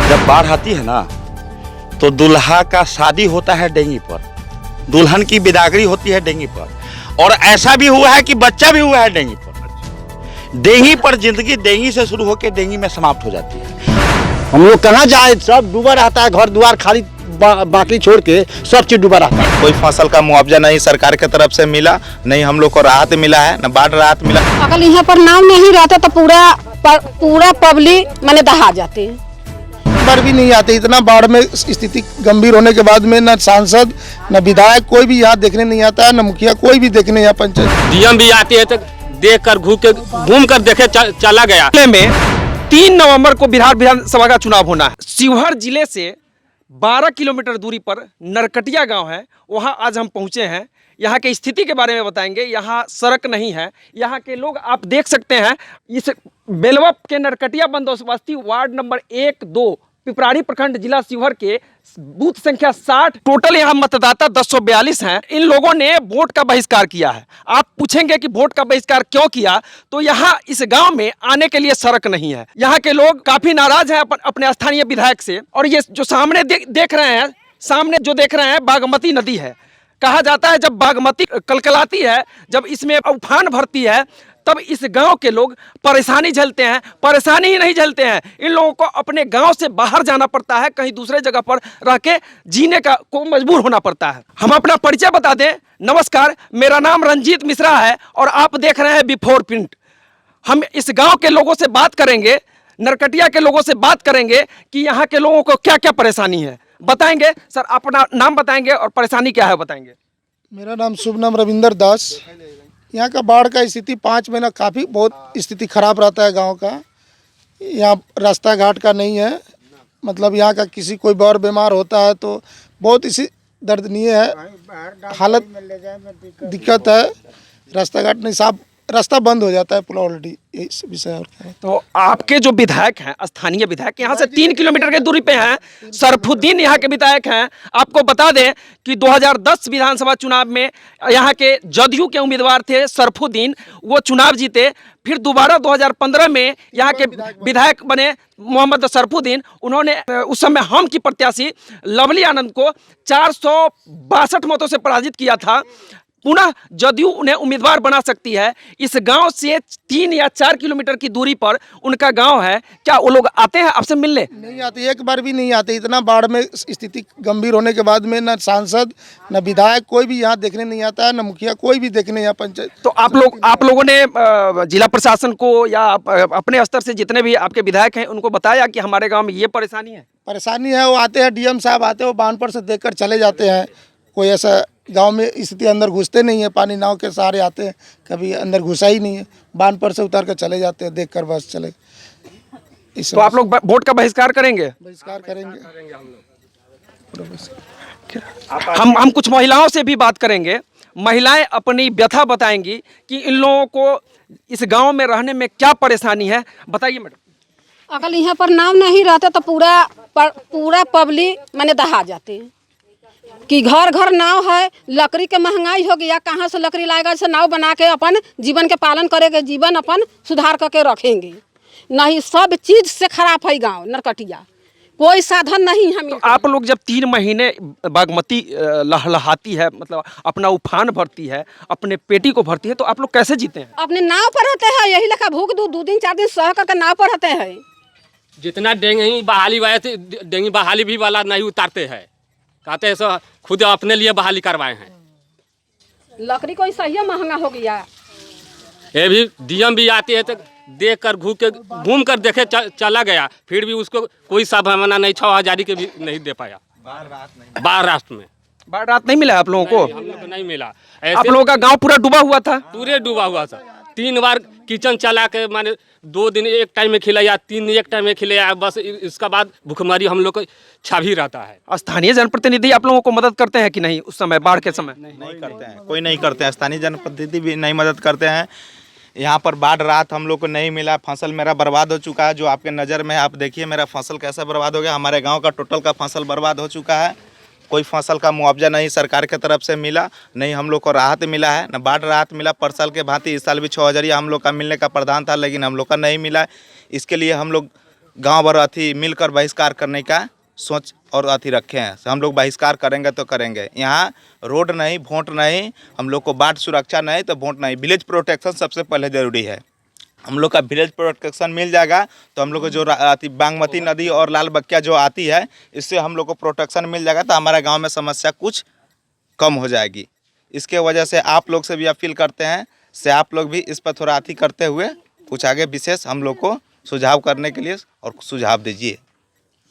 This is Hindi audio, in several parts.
जब बाढ़ आती है ना तो दूल्हा का शादी होता है डेंगी पर, दुल्हन की बिदागरी होती है डेंगी पर, और ऐसा भी हुआ है कि बच्चा भी हुआ है डेंगी पर। डेंगी पर जिंदगी डेंगी से शुरू होकर डेंगी में समाप्त हो जाती है। हम लोग कहाँ जाए, सब डूबा रहता है, घर द्वार खाली बाकी छोड़ के सब चीज डूबा रहता है। कोई फसल का मुआवजा नहीं सरकार की तरफ से मिला, नहीं हम लोग को राहत मिला है, न बाढ़ राहत मिला। अगर यहाँ पर नाव नहीं रहता तो पूरा पब्लिक मैंने दहा जाते हैं। बार भी नहीं आते, इतना बाढ़ में स्थिति गंभीर होने के बाद में न सांसद न विधायक कोई भी यहाँ देखने नहीं आता है, न मुखिया कोई भी देखने यहाँ पंचायत डीएम भी आती है तो देख कर घूम कर देखे चला गया। में 3 नवंबर को बिहार विधानसभा का चुनाव होना है। शिवहर जिले से 12 किलोमीटर दूरी पर नरकटिया गांव है, वहां आज हम पहुंचे हैं। यहाँ की स्थिति के बारे में बताएंगे। यहाँ सड़क नहीं है, यहाँ के लोग आप देख सकते हैं। इस बेलवा के नरकटिया बंदोबस्ती वार्ड नंबर 1-2 पिपराड़ी प्रखंड जिला शिवहर के बूथ संख्या 60, टोटल यहाँ मतदाता 1042 हैं। इन लोगों ने वोट का बहिष्कार किया है। आप पूछेंगे कि वोट का बहिष्कार क्यों किया, तो यहाँ इस गांव में आने के लिए सड़क नहीं है। यहाँ के लोग काफी नाराज हैं अपने स्थानीय विधायक से। और ये जो सामने देख रहे हैं, सामने जो देख रहे हैं बागमती नदी है। कहा जाता है जब बागमती कलकलाती है, जब इसमें उफान भरती है, तब इस गांव के लोग परेशानी झेलते हैं। परेशानी ही नहीं झेलते हैं, इन लोगों को अपने गांव से बाहर जाना पड़ता है, कहीं दूसरे जगह पर रह के जीने को मजबूर होना पड़ता है। हम अपना परिचय बता दें। नमस्कार, मेरा नाम रंजीत मिश्रा है और आप देख रहे हैं बिफोर प्रिंट। हम इस गांव के लोगों से बात करेंगे, नरकटिया के लोगों से बात करेंगे कि यहाँ के लोगों को क्या क्या परेशानी है, बताएंगे। सर, अपना नाम बताएंगे और परेशानी क्या है बताएंगे। मेरा नाम शुभ नाम रविंदर दास। यहाँ का बाढ़ का स्थिति 5 महीना काफ़ी बहुत स्थिति खराब रहता है गांव का। यहाँ रास्ता घाट का नहीं है, मतलब यहाँ का किसी कोई और बीमार होता है तो बहुत इसी दर्दनीय है हालत, दिक्कत है। रास्ता घाट नहीं, साफ रास्ता बंद हो जाता है पूरा ऑलरेडी। यही विषय और क्या है। तो आपके जो विधायक हैं, स्थानीय विधायक, यहाँ से 3 किलोमीटर की दूरी पे हैं, सरफुद्दीन यहाँ के विधायक हैं। आपको बता दें कि 2010 विधानसभा चुनाव में यहाँ के जदयू के उम्मीदवार थे सरफुद्दीन, वो चुनाव जीते। फिर दोबारा 2015 में यहाँ के विधायक बने मोहम्मद सरफुद्दीन। उन्होंने उस समय हम की प्रत्याशी लवली आनंद को 462 मतों से पराजित किया था। पुनः जदयू उन्हें उम्मीदवार बना सकती है। इस गांव से 3 या 4 किलोमीटर की दूरी पर उनका गांव है। क्या वो लोग आते हैं आपसे मिलने? नहीं आते, एक बार भी नहीं आते। इतना बाढ़ में स्थिति गंभीर होने के बाद में न सांसद न विधायक कोई भी यहाँ देखने नहीं आता है, न मुखिया कोई भी देखने यहाँ पंचायत। तो आप लोगों ने जिला प्रशासन को या अपने स्तर से जितने भी आपके विधायक हैं उनको बताया कि हमारे गाँव में ये परेशानी है? परेशानी है, वो आते हैं, डीएम साहब आते हैं, वो बांध पर से देख कर चले जाते हैं। कोई ऐसा गांव में स्थिति अंदर घुसते नहीं है, पानी नाव के सहारे आते हैं, कभी अंदर घुसा ही नहीं है। बांध पर से उतर कर चले जाते हैं, देख कर बस चले। तो आप लोग वोट का बहिष्कार करेंगे? बहिष्कार करेंगे हम कुछ महिलाओं से भी बात करेंगे। महिलाएं अपनी व्यथा बताएंगी कि इन लोगों को इस गांव में रहने में क्या परेशानी है। बताइए मैडम। अगर यहाँ पर नाव नहीं रहता तो पूरा पब्लिक मैंने दहा जाते हैं। कि घर घर नाव है, लकड़ी के महंगाई हो गया, कहाँ से लकड़ी लाएगा, से नाव बना के अपन जीवन के पालन करेंगे, जीवन अपन सुधार करके रखेंगे। नहीं, सब चीज से खराब है गांव नरकटिया, कोई साधन नहीं है। तो आप लोग जब 3 महीने बागमती लहलहाती है, मतलब अपना उफान भरती है, अपने पेटी को भरती है, तो आप लोग कैसे जीते हैं? अपने नाव पर रहते हैं, यही लेखा भूख 2 दिन 4 दिन सह करके नाव पर रहते हैं। जितना डेंगी बहाली वाले थे, डेंगी बहाली भी वाला नहीं उतारते हैं, कहते हैं सो खुद अपने लिए बहाली करवाए हैं। लकड़ी कोई सही महंगा हो गया। ये भी डीएम भी आती है तो देख कर घूम कर देखे चला गया, फिर भी उसको कोई संभावना नहीं, 6000 के भी नहीं दे पाया। बाढ़ रात में बाढ़ रात नहीं मिला आप लोगों को? हम लोग को नहीं मिला। आप लोगों का गांव पूरा डूबा हुआ था? पूरे डूबा हुआ था। 3 बार किचन चला के, माने 2 दिन एक टाइम में खिलाया, 3 एक टाइम में खिलाया, बस इसका बाद भूखमरी हम लोग को छाभी रहता है। स्थानीय जनप्रतिनिधि आप लोगों को मदद करते हैं कि नहीं उस समय, बाढ़ के समय? नहीं करते हैं, कोई नहीं करते हैं। स्थानीय जनप्रतिनिधि भी नहीं मदद करते हैं। यहाँ पर बाढ़ रात हम लोग को नहीं मिला। फसल मेरा बर्बाद हो चुका है, जो आपके नज़र में है। आप देखिए मेरा फसल कैसा बर्बाद हो गया। हमारे गाँव का टोटल का फसल बर्बाद हो चुका है। कोई फसल का मुआवजा नहीं सरकार की तरफ से मिला, नहीं हम लोग को राहत मिला है, न बाढ़ राहत मिला। पर साल के भांति इस साल भी 6000 हम लोग का मिलने का प्रावधान था, लेकिन हम लोग का नहीं मिला। इसके लिए हम लोग गांव भर अथी मिलकर बहिष्कार करने का सोच और अथी रखे हैं। हम लोग बहिष्कार करेंगे तो करेंगे। यहाँ रोड नहीं, वोट नहीं, हम लोग को बाढ़ सुरक्षा नहीं तो वोट नहीं। विलेज प्रोटेक्शन सबसे पहले ज़रूरी है। हम लोग का विलेज प्रोटेक्शन मिल जाएगा तो हम लोग को जो बागमती नदी और लाल बकिया जो आती है, इससे हम लोग को प्रोटेक्शन मिल जाएगा तो हमारे गांव में समस्या कुछ कम हो जाएगी। इसके वजह से आप लोग से भी अपील करते हैं से आप लोग भी इस पर थोड़ा अथी करते हुए कुछ आगे विशेष हम लोग को सुझाव करने के लिए और सुझाव दीजिए।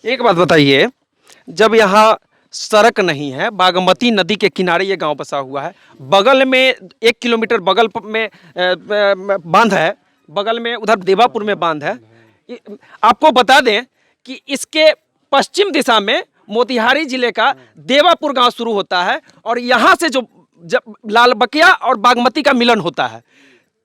एक बात बताइए, जब यहाँ सड़क नहीं है, बागमती नदी के किनारे ये गांव बसा हुआ है, बगल में 1 किलोमीटर बगल में बांध है, बगल में उधर देवापुर में बांध है। आपको बता दें कि इसके पश्चिम दिशा में मोतिहारी जिले का देवापुर गांव शुरू होता है और यहाँ से जो जब लाल बकिया और बागमती का मिलन होता है,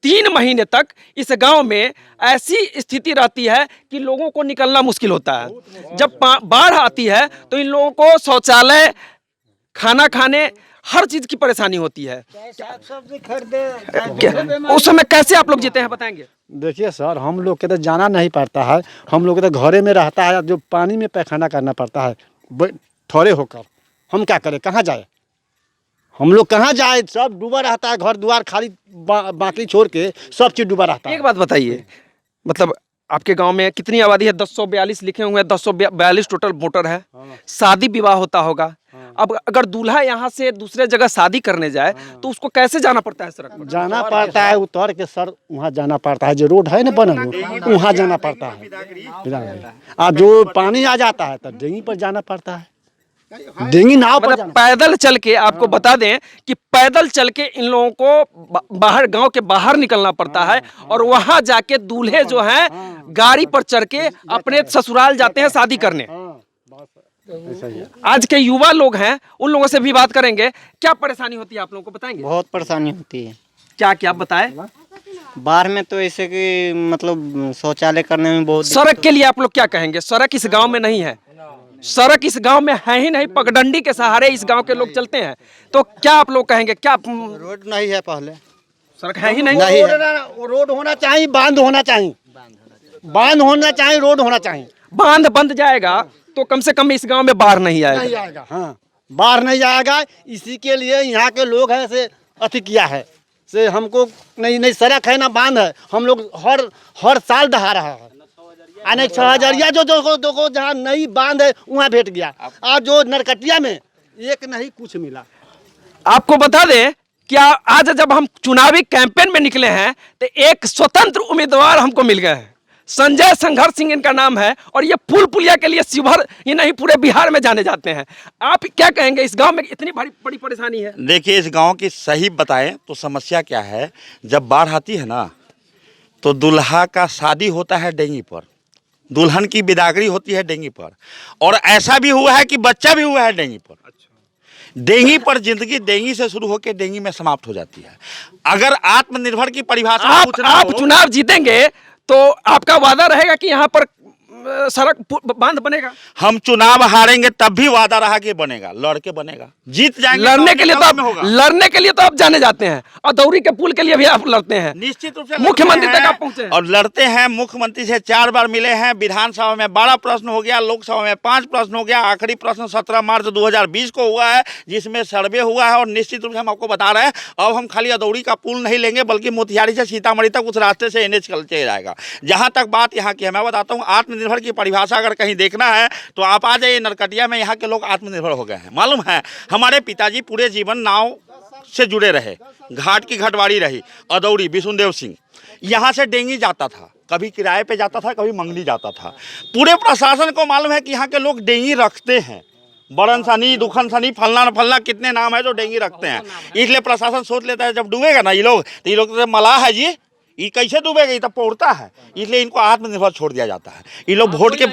3 महीने तक इस गांव में ऐसी स्थिति रहती है कि लोगों को निकलना मुश्किल होता है। जब बाढ़ आती है तो इन लोगों को शौचालय, खाना खाने, हर चीज की परेशानी होती है। उस समय कैसे आप लोग जीते हैं बताएंगे? देखिए सर, हम लोग के तो जाना नहीं पड़ता है, हम लोग के तो घरे में रहता है, जो पानी में पैखाना करना पड़ता है ठोरे होकर। हम क्या करें, कहाँ जाए, हम लोग कहाँ जाए? सब डूबा रहता है, घर द्वार खाली बाकी छोड़ के सब चीज़ डूबा रहता है। एक बात बताइए, मतलब आपके गांव में कितनी आबादी है? 1042 लिखे हुए हैं, 1042 टोटल वोटर है। शादी विवाह होता होगा। अब अगर दूल्हा यहाँ से दूसरे जगह शादी करने जाए तो उसको कैसे जाना पड़ता है? सड़क पर जाना पड़ता है, उतर के सर वहाँ जाना पड़ता है, जो रोड है ना बनल वहाँ जाना पड़ता है। अब जो पानी आ जाता है तो डेंगी पर जाना पड़ता है, डेंगी नाव पर मतलब पैदल चल के। आपको बता दें कि पैदल चल के इन लोगों को बाहर, गांव के बाहर निकलना पड़ता है और वहां जाके दूल्हे जो हैं गाड़ी पर चढ़ के अपने ससुराल जाते हैं शादी करने। आज के युवा लोग हैं, उन लोगों से भी बात करेंगे। क्या परेशानी होती है आप लोगों को बताएंगे? बहुत परेशानी होती है। क्या क्या बताएं? बाहर में तो ऐसे कि मतलब शौचालय करने में बहुत सड़क के लिए आप लोग क्या कहेंगे? सड़क इस गांव में नहीं है, सड़क इस गांव में है ही नहीं, पगडंडी के सहारे इस गांव के लोग चलते हैं। तो क्या आप लोग कहेंगे? क्या रोड नहीं है, पहले सड़क है ही नहीं? रोड होना चाहिए, बांध होना चाहिए, बांध होना चाहिए, रोड होना चाहिए। बांध बंद जाएगा तो कम से कम इस गांव में बाढ़ नहीं आएगा। नहीं आएगा, हाँ, बाहर नहीं जाएगा। इसी के लिए यहाँ के लोग हैं से अति किया है से हमको नहीं सड़क है ना बांध है, हम लोग हर साल दहा रहा है। अने 6000 जो जहाँ नई बांध है वहाँ भेट गया, आज जो नरकटिया में एक नहीं कुछ मिला। आपको बता दें कि आज जब हम चुनावी कैंपेन में निकले हैं तो एक स्वतंत्र उम्मीदवार हमको मिल गए हैं। संजय संघर्ष सिंह इनका नाम है और ये पुल पुलिया के लिए शिवहर ही नहीं पूरे बिहार में जाने जाते हैं। आप क्या कहेंगे? इस गांव में इतनी बड़ी परेशानी है। देखिए, इस गांव की सही बताएं तो समस्या क्या है। जब बाढ़ आती है ना तो दूल्हा का शादी होता है डेंगी पर, दुल्हन की बिदागरी होती है डेंगी पर, और ऐसा भी हुआ है कि बच्चा भी हुआ है डेंगी पर। डेंगी पर जिंदगी डेंगी से शुरू होकर डेंगी में समाप्त हो जाती है। अगर आत्मनिर्भर की परिभाषा आप चुनाव जीतेंगे तो आपका वादा रहेगा कि यहाँ पर सड़क बांध बनेगा? हम चुनाव हारेंगे तब भी वादा रहा कि बनेगा, लड़के बनेगा। जीत जाएंगे लड़ने के लिए तो आप जाने जाते हैं, और दौरी के पुल के लिए भी आप लड़ते हैं। निश्चित रूप से मुख्यमंत्री तक आप पहुंचे और लड़ते हैं। मुख्यमंत्री से 4 बार मिले हैं। विधानसभा में 12 प्रश्न हो गया, लोकसभा में 5 प्रश्न हो गया। आखिरी प्रश्न 17 मार्च 2020 को हुआ है, जिसमें सर्वे हुआ है। और निश्चित रूप से हम आपको बता रहे हैं, अब हम खाली अदौरी का पुल नहीं लेंगे, बल्कि मोतिहारी से सीतामढ़ी तक उस रास्ते से NH चले जाएगा। जहाँ तक बात यहाँ की है, मैं बताता हूँ, आत्मनिर्भर की परिभाषा अगर कहीं देखना है तो आप आ जाइए नरकटिया में। यहाँ के लोग आत्मनिर्भर हो गए हैं। मालूम है, हमारे पिताजी पूरे जीवन नाव से जुड़े रहे, घाट की घटवाड़ी रही। अदौरी विष्णुदेव सिंह, यहाँ से डेंगी जाता था, कभी किराए पे जाता था, कभी मंगली जाता था। पूरे प्रशासन को मालूम है कि यहाँ के लोग डेंगी रखते हैं। बड़न सनी, दुखन सनी, फलना कितने नाम है जो डेंगी रखते हैं। इसलिए प्रशासन सोच लेता है जब डूबेगा ना ये लोग, तो ये लोग तो मलाह है जी, ये कैसे डूबेगा, ये तो पौड़ता है। इसलिए इनको आत्मनिर्भर छोड़ दिया जाता है। ये लोग वोट के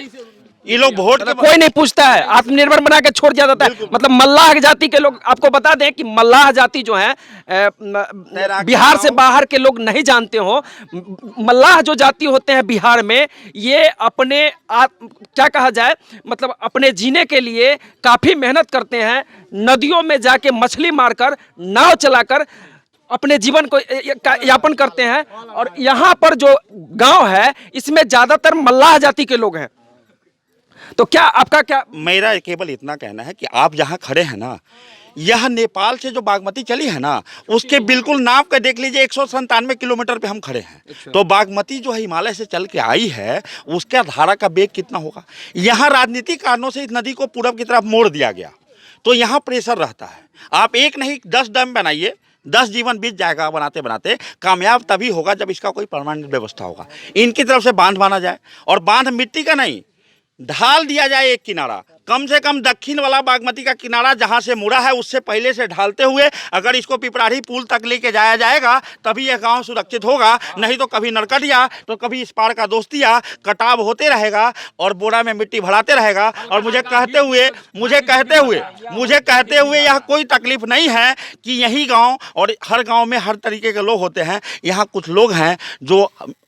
कोई नहीं पूछता है, आत्मनिर्भर बना के छोड़ दिया जाता है। मतलब मल्लाह जाति के लोग, आपको बता दें कि मल्लाह जाति जो है बिहार से बाहर के लोग नहीं जानते हो। मल्लाह जो जाति होते हैं बिहार में, ये अपने क्या कहा जाए, मतलब अपने जीने के लिए काफ़ी मेहनत करते हैं। नदियों में जाके मछली मारकर, नाव चलाकर अपने जीवन को यापन करते हैं। और यहाँ पर जो गांव है इसमें ज़्यादातर मल्लाह जाति के लोग हैं। तो क्या आपका क्या मेरा केवल इतना कहना है कि आप जहाँ खड़े हैं ना, यह नेपाल से जो बागमती चली है ना, उसके बिल्कुल नाप का देख लीजिए 197 किलोमीटर पे हम खड़े हैं। तो बागमती जो है हिमालय से चल के आई है, उसका धारा का वेग कितना होगा। यहाँ राजनीतिक कारणों से इस नदी को पूरब की तरफ मोड़ दिया गया, तो यहाँ प्रेशर रहता है। आप एक नहीं 10 डैम बनाइए, 10 जीवन बीत जाएगा बनाते बनाते। कामयाब तभी होगा जब इसका कोई परमानेंट व्यवस्था होगा। इनकी तरफ से बांध बना जाए, और बांध मिट्टी का नहीं, ढाल दिया जाए एक किनारा, कम से कम दक्षिण वाला बागमती का किनारा जहां से मुड़ा है उससे पहले से ढालते हुए अगर इसको पिपराही पुल तक लेके जाया जाएगा तभी यह गांव सुरक्षित होगा। नहीं तो कभी नरकटिया तो कभी इस पार का दोस्तिया कटाव होते रहेगा और बोरा में मिट्टी भराते रहेगा। और मुझे कहते हुए यह कोई तकलीफ नहीं है कि यही गाँव और हर गाँव में हर तरीके के लोग होते हैं। यहाँ कुछ लोग हैं जो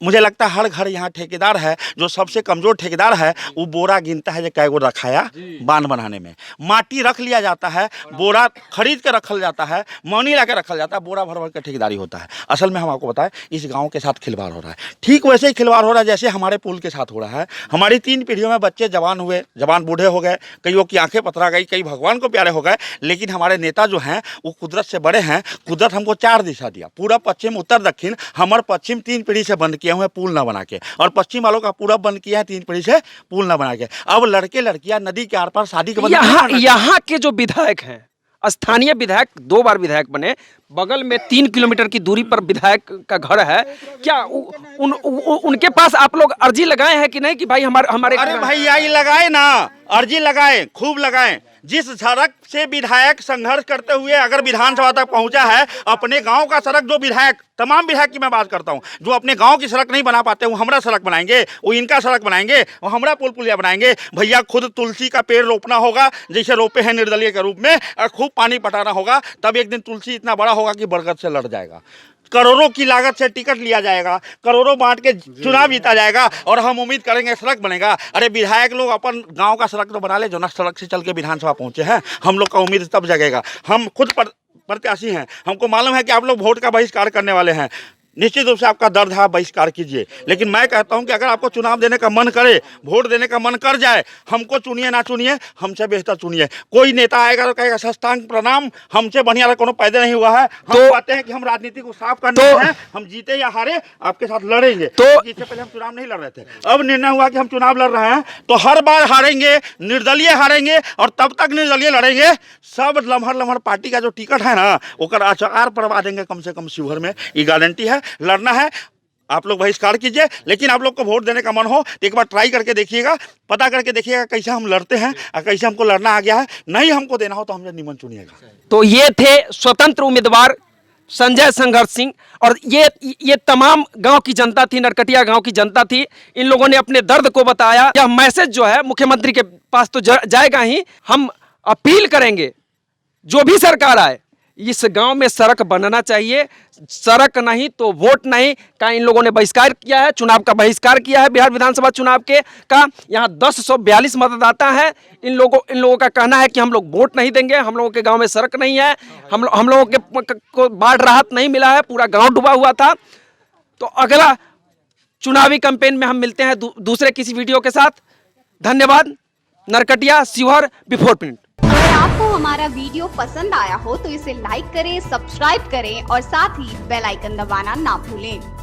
मुझे लगता है हर घर यहाँ ठेकेदार है, जो सबसे कमज़ोर ठेकेदार है वो बोरा गिनता है जो कैगो रखाया बांध बनाने में। माटी रख लिया जाता है, बोरा खरीद के रखल जाता है, मौनी ला के रखल जाता है, बोरा भर भर के ठेकेदारी होता है। असल में हम आपको बताएं इस गांव के साथ खिलवाड़ हो रहा है, ठीक वैसे ही खिलवाड़ हो रहा है जैसे हमारे पुल के साथ हो रहा है। हमारी 3 पीढ़ियों में बच्चे जवान हुए, जवान बूढ़े हो गए, कईयों की आंखें पथरा गई, कई भगवान को प्यारे हो गए। लेकिन हमारे नेता जो हैं वो कुदरत से बड़े हैं। कुदरत हमको 4 दिशा दिया, पूरब पश्चिम उत्तर दक्षिण। हमारे पश्चिम 3 पीढ़ी से बंद किए हुए पुल न बना के, और पश्चिम वालों का पूरब बंद किया है 3 पीढ़ी से पुल न बना के। अब लड़के लड़कियां नदी के आर पार शादी के यहाँ के जो विधायक हैं, स्थानीय विधायक 2 बार विधायक बने, बगल में 3 किलोमीटर की दूरी पर विधायक का घर है, क्या उनके पास आप लोग अर्जी लगाए हैं कि नहीं कि भाई हमारे अरे भैया ये लगाए ना, अर्जी लगाए, खूब लगाए। जिस सड़क से विधायक संघर्ष करते हुए अगर विधानसभा तक पहुंचा है, अपने गांव का सड़क, जो विधायक, तमाम विधायक की मैं बात करता हूं, जो अपने गांव की सड़क नहीं बना पाते वो हमारा सड़क बनाएंगे, वो इनका सड़क बनाएंगे, वो हमारा पुल पुलिया बनाएंगे। भैया खुद तुलसी का पेड़ रोपना होगा जैसे रोपे हैं निर्दलीय के रूप में, और खूब पानी पटाना होगा, तब एक दिन तुलसी इतना बड़ा होगा कि बरगद से लड़ जाएगा। करोड़ों की लागत से टिकट लिया जाएगा, करोड़ों बांट के चुनाव जीता जाएगा, और हम उम्मीद करेंगे सड़क बनेगा। अरे विधायक लोग अपन गांव का सड़क तो बना ले, जो ना सड़क से चल के विधानसभा पहुंचे हैं। हम लोग का उम्मीद तब जगेगा। हम खुद प्रत्याशी हैं, हमको मालूम है कि आप लोग वोट का बहिष्कार करने वाले हैं। निश्चित रूप से आपका दर्द है, आप बहिष्कार कीजिए। लेकिन मैं कहता हूं कि अगर आपको चुनाव देने का मन करे, वोट देने का मन कर जाए, हमको चुनिए ना चुनिए, हमसे बेहतर चुनिए। कोई नेता आएगा तो कहेगा साष्टांग प्रणाम, हमसे बढ़िया कोनो पैदा नहीं हुआ है। हम कहते हैं कि हम राजनीति को साफ करने हैं, हम जीते या हारे आपके साथ लड़ेंगे। तो इससे पहले हम चुनाव नहीं लड़ रहे थे, अब निर्णय हुआ कि हम चुनाव लड़ रहे हैं, तो हर बार हारेंगे, निर्दलीय हारेंगे, और तब तक निर्दलीय लड़ेंगे। सब लम्हर पार्टी का जो टिकट है ना, ओकर आचार परवा देंगे कम से कम शिवहर में, ये गारंटी है। लड़ना है, आप लोग बहिष्कार कीजिए। लेकिन आप लोग को वोट देने का मन हो तो एक बार ट्राई करके देखिएगा, पता करके देखिएगा कैसे हम लड़ते हैं और कैसे हमको लड़ना आ गया है। नहीं हमको देना हो तो हमसे निमन चुनिएगा। तो ये थे स्वतंत्र उम्मीदवार संजय संघर्ष सिंह, और ये तमाम गांव की जनता थी, नरकटिया गांव की जनता थी। इन लोगों ने अपने दर्द को बताया। यह मैसेज जो है मुख्यमंत्री के पास तो जाएगा ही। हम अपील करेंगे जो भी सरकार आए, इस गांव में सड़क बनना चाहिए। सड़क नहीं तो वोट नहीं का इन लोगों ने बहिष्कार किया है, चुनाव का बहिष्कार किया है। बिहार विधानसभा चुनाव के का यहाँ 1042 मतदाता है। इन लोगों का कहना है कि हम लोग वोट नहीं देंगे, हम लोगों के गांव में सड़क नहीं है, हम लोगों के को बाढ़ राहत नहीं मिला है, पूरा गांव डूबा हुआ था। तो अगला चुनावी कैंपेन में हम मिलते हैं दूसरे किसी वीडियो के साथ। धन्यवाद। Narkatia, Sheohar, before print. अगर आपको हमारा वीडियो पसंद आया हो तो इसे लाइक करें, सब्सक्राइब करें और साथ ही बेल आइकन दबाना ना भूलें।